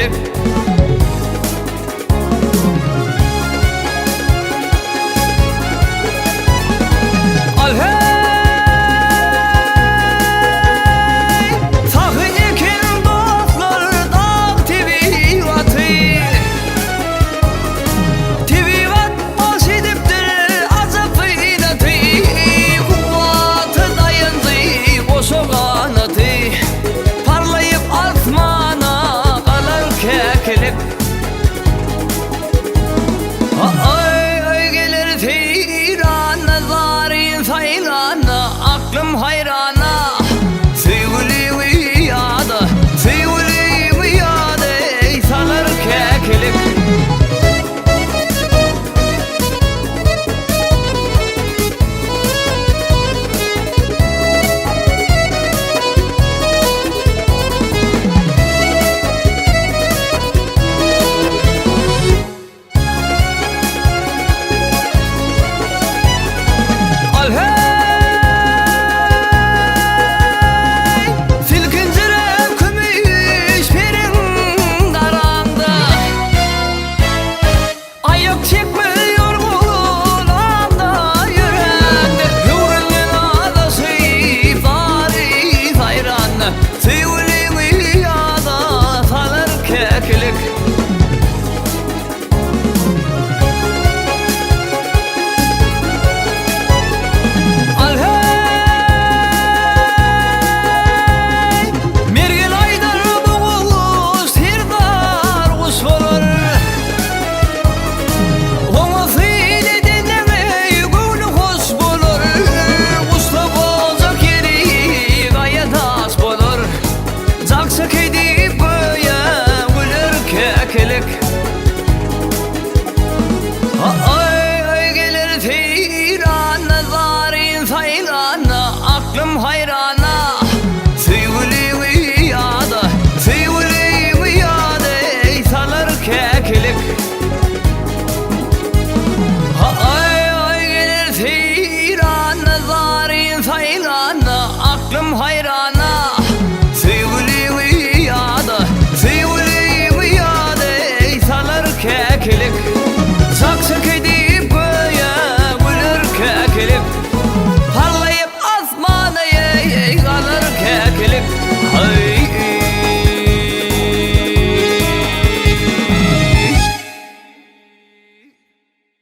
kelip. Al hey Tahı ekin dostlar dağ TV vatı. TV vat baş ediptir azapıyla tı. Kuvvatı dayandı o soğanatı. Parlayıp asmana kalar kekilip. Ay ay gelir teyran nazarin sayrana. Aklım hayrana. Sevgili yada, sevgili yada. Salar kekilip. Al hey silkincire kümüş pirin karanda. Ayak çekmiyor kulağımda yüreğimde. Yüreğin adası bari sayran. Sevgili yada salar kekilik. Al hey Mergel aydar boğulu SERDAR kuş bolur. Olması ile dinleme gönlü hoş bolur. Kuşla bolacak yeri gayet az bolur. Zaksak edip böyle gülür kekilik. Ay ay gelir teyran nazarin sayrana. Aklım hayrana. Sevgili yada, sevgili yada. Salar kekilik. Ay ay gelir teyran nazarin sayrana. Aklım hayrana.